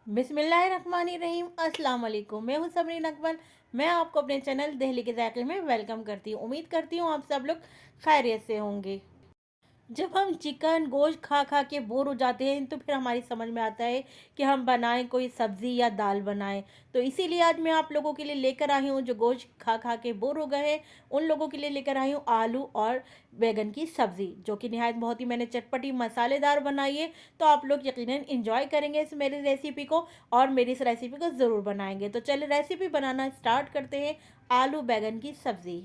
बिस्मिल्लाहिर्रहमानिर्रहीम अस्सलाम वालेकुम। मैं हूँ सबरीन अकबर। मैं आपको अपने चैनल दहली के ज़ायक़े में वेलकम करती हूँ। उम्मीद करती हूँ आप सब लोग खैरियत से होंगे। जब हम चिकन गोश्त खा खा के बोर हो जाते हैं तो फिर हमारी समझ में आता है कि हम बनाएं कोई सब्ज़ी या दाल बनाएं। तो इसीलिए आज मैं आप लोगों के लिए लेकर आई हूँ, जो गोश्त खा खा के बोर हो गए हैं उन लोगों के लिए लेकर आई हूँ आलू और बैगन की सब्ज़ी, जो कि निहायत बहुत ही मैंने चटपटी मसालेदार बनाई है। तो आप लोग यकीनन इंजॉय करेंगे इस मेरी रेसिपी को और मेरी इस रेसिपी को ज़रूर बनाएंगे। तो चलिए रेसिपी बनाना स्टार्ट करते हैं। आलू बैगन की सब्ज़ी।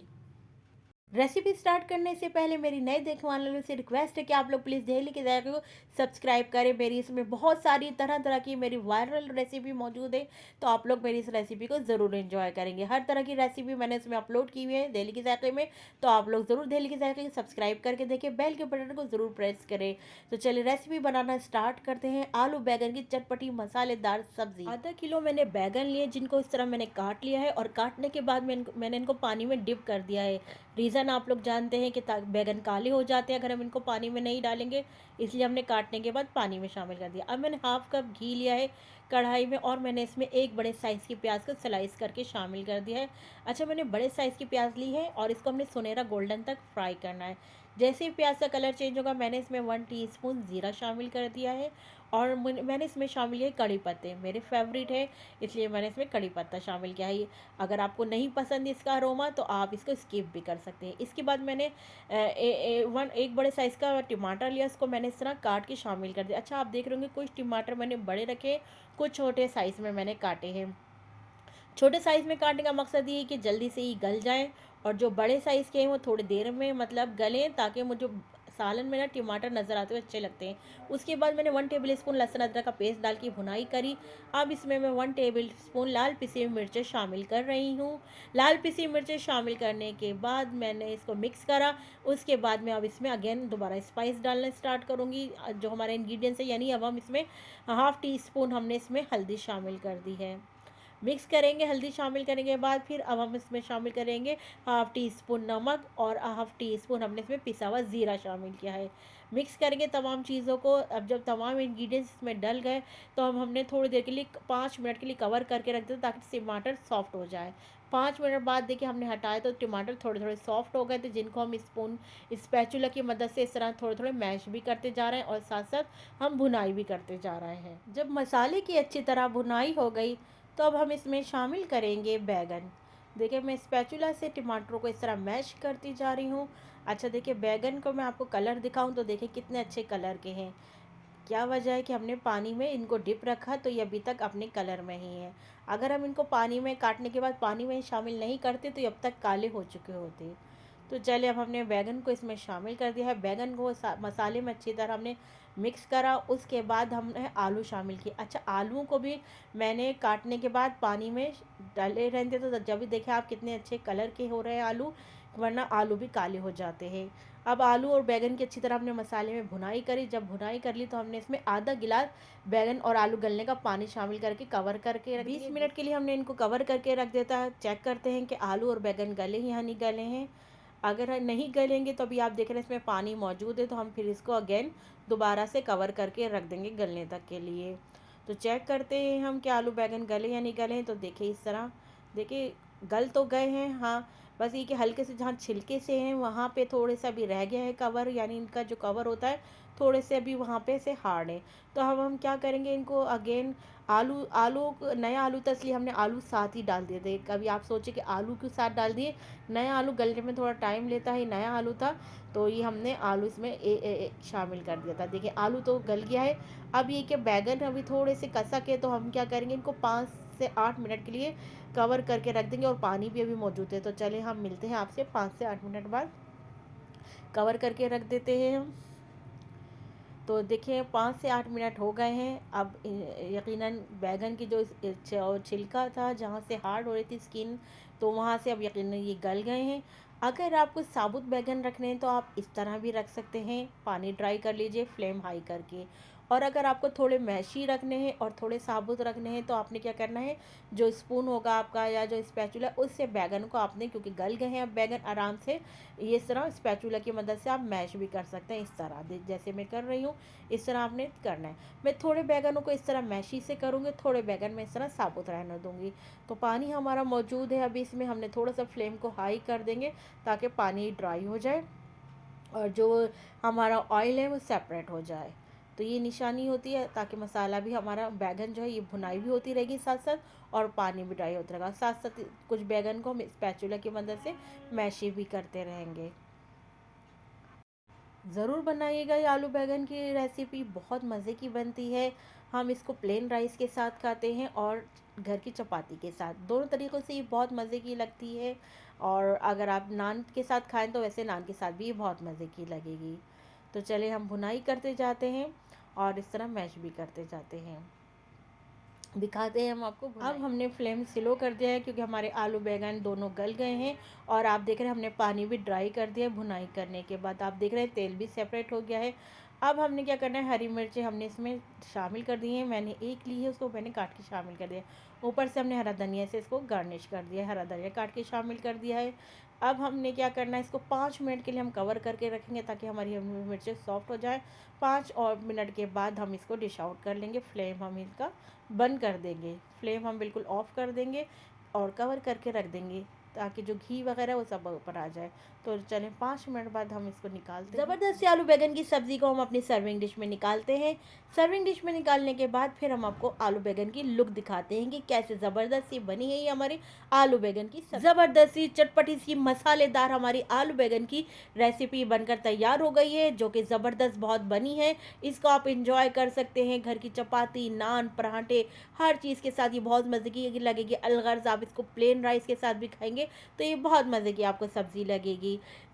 रेसिपी स्टार्ट करने से पहले मेरी नए देखने वाले लोगों से रिक्वेस्ट है कि आप लोग प्लीज़ डेली के जायके को सब्सक्राइब करें। मेरी इसमें बहुत सारी तरह तरह की मेरी वायरल रेसिपी मौजूद है। तो आप लोग मेरी इस रेसिपी को ज़रूर एंजॉय करेंगे। हर तरह की रेसिपी मैंने इसमें अपलोड की हुई है डेली के जायके में। तो आप लोग ज़रूर डेली के जायके को सब्सक्राइब करके देखें, बेल के बटन को ज़रूर प्रेस करें। तो चलिए रेसिपी बनाना स्टार्ट करते हैं। आलू बैगन की चटपटी मसालेदार सब्जी। आधा किलो मैंने बैगन लिए, जिनको इस तरह मैंने काट लिया है और काटने के बाद मैंने इनको पानी में डिप कर दिया है। रीज़न आप लोग जानते हैं कि बैगन काले हो जाते हैं अगर हम इनको पानी में नहीं डालेंगे, इसलिए हमने काटने के बाद पानी में शामिल कर दिया। अब मैंने हाफ कप घी लिया है कढ़ाई में और मैंने इसमें एक बड़े साइज़ की प्याज को स्लाइस करके शामिल कर दिया है। अच्छा, मैंने बड़े साइज़ की प्याज ली है और इसको हमने सुनहरा गोल्डन तक फ्राई करना है। जैसे ही प्याज का कलर चेंज होगा मैंने इसमें 1 टीस्पून ज़ीरा शामिल कर दिया है और मैंने इसमें शामिल किया कड़ी पत्ते, मेरे फेवरेट है इसलिए मैंने इसमें कड़ी पत्ता शामिल किया है। अगर आपको नहीं पसंद इसका अरोमा तो आप इसको स्किप भी कर सकते हैं। इसके बाद मैंने एक बड़े साइज़ का टमाटर लिया, इसको मैंने इस तरह काट के शामिल कर दिया। अच्छा, आप देख रहे होंगे कुछ टमाटर मैंने बड़े रखे, कुछ छोटे साइज़ में मैंने काटे हैं। छोटे साइज़ में काटने का मकसद ये है कि जल्दी से ही गल जाएँ और जो बड़े साइज़ के हैं वो थोड़ी देर में मतलब गलें, ताकि मुझे सालन में ना टमाटर नज़र आते हुए अच्छे लगते हैं। उसके बाद मैंने 1 टेबल स्पून लहसुन अदरक का पेस्ट डाल के भुनाई करी। अब इसमें मैं 1 टेबल स्पून लाल पिसी हुई मिर्चें शामिल कर रही हूँ। लाल पिसी मिर्चें शामिल करने के बाद मैंने इसको मिक्स करा। उसके बाद मैं अब इसमें अगेन दोबारा स्पाइस डालना स्टार्ट करूँगी, जो हमारे इंग्रेडिएंट्स हैं, यानी अब हम इसमें हाफ़ टी स्पून हमने इसमें हल्दी शामिल कर दी है। मिक्स करेंगे। हल्दी शामिल करने के बाद फिर अब हम इसमें शामिल करेंगे हाफ़ टी स्पून नमक और हाफ़ टी स्पून हमने इसमें पिसा हुआ ज़ीरा शामिल किया है। मिक्स करेंगे तमाम चीज़ों को। अब जब तमाम इंग्रेडिएंट्स इसमें डल गए तो अब हमने थोड़ी देर के लिए 5 मिनट के लिए कवर करके रख दिया ताकि टमाटर सॉफ्ट हो जाए। 5 मिनट बाद देखिए हमने हटाए तो टमाटर थोड़े थोड़े सॉफ्ट हो गए थे, जिनको हम स्पैचुला की मदद से इस तरह थोड़े थोड़े मैश भी करते जा रहे हैं और साथ साथ हम भुनाई भी करते जा रहे हैं। जब मसाले की अच्छी तरह भुनाई हो गई तो अब हम इसमें शामिल करेंगे बैगन। देखिए मैं स्पैचुला से टमाटरों को इस तरह मैश करती जा रही हूँ। अच्छा देखिए, बैगन को मैं आपको कलर दिखाऊं तो देखिए कितने अच्छे कलर के हैं। क्या वजह है कि हमने पानी में इनको डिप रखा तो ये अभी तक अपने कलर में ही है। अगर हम इनको पानी में काटने के बाद पानी में शामिल नहीं करते तो ये अब तक काले हो चुके होते। तो चलिए अब हमने बैगन को इसमें शामिल कर दिया है। बैगन को मसाले में अच्छी तरह हमने मिक्स करा। उसके बाद हमने आलू शामिल किए। अच्छा, आलूओं को भी मैंने काटने के बाद पानी में डाले रहते तो जब भी देखें आप कितने अच्छे कलर के हो रहे हैं आलू, वरना आलू भी काले हो जाते हैं। अब आलू और बैगन की अच्छी तरह हमने मसाले में भुनाई करी। जब भुनाई कर ली तो हमने इसमें आधा गिलास बैगन और आलू गलने का पानी शामिल करके कवर करके रख 20 मिनट के लिए हमने इनको कवर करके रख देता है। चेक करते हैं कि आलू और बैगन गले हैं या नहीं गले हैं। अगर नहीं गलेंगे तो अभी आप देख रहे हैं इसमें पानी मौजूद है, तो हम फिर इसको अगेन दोबारा से कवर करके रख देंगे गलने तक के लिए। तो चेक करते हैं हम कि आलू बैगन गले या नहीं गले हैं। तो देखिए इस तरह, देखिए गल तो गए हैं, हाँ। बस ये कि हल्के से जहाँ छिलके से हैं वहाँ पे थोड़े सा अभी रह गया है कवर, यानी इनका जो कवर होता है थोड़े से अभी वहाँ पे से हार्ड है। तो अब हम क्या करेंगे, इनको अगेन आलू आलू नया आलू था इसलिए हमने आलू साथ ही डाल दिए थे। कभी आप सोचे कि आलू क्यों साथ डाल दिए, नया आलू गलने में थोड़ा टाइम लेता है, नया आलू था तो ये हमने आलू इसमें शामिल कर दिया था। देखिए आलू तो गल गया है। अब ये कि बैगन अभी थोड़े से कसक है, तो हम क्या करेंगे, इनको 5 से 8 मिनट के लिए कवर करके रख देंगे और पानी भी अभी मौजूद है। तो चले हम मिलते हैं आपसे 5 से 8 मिनट बाद। कवर करके रख देते हैं हम। तो देखिए 5 से 8 मिनट हो गए हैं। अब यकीनन बैगन की जो छिलका था जहाँ से हार्ड हो रही थी स्किन, तो वहाँ से अब यकीनन ये गल गए हैं। अगर आपको साबुत बैगन रखने हैं तो आप इस तरह भी रख सकते हैं। पानी ड्राई कर लीजिए फ्लेम हाई करके, और अगर आपको थोड़े मैशी रखने हैं और थोड़े साबुत रखने हैं तो आपने क्या करना है, जो स्पून होगा आपका या जो स्पैचुला, उससे बैगन को आपने, क्योंकि गल गए हैं अब बैगन आराम से, ये इस तरह स्पैचुला की मदद से आप मैश भी कर सकते हैं। इस तरह जैसे मैं कर रही हूँ इस तरह आपने करना है। मैं थोड़े बैगनों को इस तरह मैशी से करूँगी, थोड़े बैगन में इस तरह साबुत रहने दूँगी। तो पानी हमारा मौजूद है, अभी इसमें हमने थोड़ा सा फ्लेम को हाई कर देंगे ताकि पानी ड्राई हो जाए और जो हमारा ऑयल है वो सेपरेट हो जाए। तो ये निशानी होती है ताकि मसाला भी हमारा, बैगन जो है ये भुनाई भी होती रहेगी साथ साथ और पानी भी ड्राई होता रहेगा। साथ साथ कुछ बैगन को हम स्पैचुला की मदद से मैशी भी करते रहेंगे। ज़रूर बनाइएगा ये आलू बैंगन की रेसिपी, बहुत मज़े की बनती है। हम इसको प्लेन राइस के साथ खाते हैं और घर की चपाती के साथ, दोनों तरीक़ों से ये बहुत मज़े की लगती है। और अगर आप नान के साथ खाएं तो वैसे नान के साथ भी ये बहुत मज़े की लगेगी। तो चलिए हम भुनाई करते जाते हैं और इस तरह मैश भी करते जाते हैं, दिखाते हैं हम आपको। अब हमने फ्लेम स्लो कर दिया है क्योंकि हमारे आलू बैंगन दोनों गल गए हैं और आप देख रहे हैं हमने पानी भी ड्राई कर दिया है भुनाई करने के बाद। आप देख रहे हैं तेल भी सेपरेट हो गया है। अब हमने क्या करना है, हरी मिर्चें हमने इसमें शामिल कर दी हैं, मैंने एक ली है उसको मैंने काट के शामिल कर दिया। ऊपर से हमने हरा धनिया से इसको गार्निश कर दिया है, हरा धनिया काट के शामिल कर दिया है। अब हमने क्या करना है, इसको 5 मिनट के लिए हम कवर करके रखेंगे ताकि हमारी मिर्चें सॉफ्ट हो जाए। 5 और मिनट के बाद हम इसको डिश आउट कर लेंगे। फ्लेम हम इसका बंद कर देंगे, फ्लेम हम बिल्कुल ऑफ़ कर देंगे और कवर करके रख देंगे ताकि जो घी वगैरह वो सब ऊपर आ जाए। तो चलें 5 मिनट बाद हम इसको निकालते हैं। ज़बरदस्त आलू बैंगन की सब्ज़ी को हम अपनी सर्विंग डिश में निकालते हैं। सर्विंग डिश में निकालने के बाद फिर हम आपको आलू बैंगन की लुक दिखाते हैं कि कैसे ज़बरदस्त सी बनी है ये हमारी आलू बैंगन की ज़बरदस्त सी चटपटी सी मसालेदार हमारी आलू बैंगन की रेसिपी बनकर तैयार हो गई है, जो कि ज़बरदस्त बहुत बनी है। इसको आप इंजॉय कर सकते हैं घर की चपाती, नान, पराठे, हर चीज़ के साथ ये बहुत मज़े की लगेगी। अलगर्ज आप इसको प्लेन राइस के साथ भी खाएंगे तो ये बहुत मज़े की आपको सब्ज़ी लगेगी।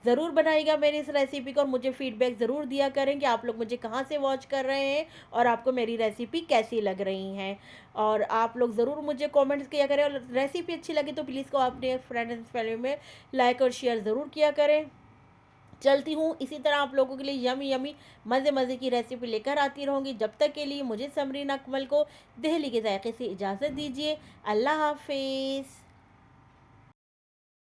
ज़रूर बनाइएगा मेरी इस रेसिपी को और मुझे फ़ीडबैक ज़रूर दिया करें कि आप लोग मुझे कहाँ से वॉच कर रहे हैं और आपको मेरी रेसिपी कैसी लग रही हैं। और आप लोग ज़रूर मुझे कमेंट्स किया करें और रेसिपी अच्छी लगी तो प्लीज़ को अपने फ्रेंड एंड फैमिली में लाइक और शेयर ज़रूर किया करें। चलती हूँ इसी तरह आप लोगों के लिए यमी यमी मज़े मज़े की रेसिपी लेकर आती रहूँगी। जब तक के लिए मुझे समरीन अकमल को दिल्ली के जायके से इजाज़त दीजिए। अल्लाह हाफिज़।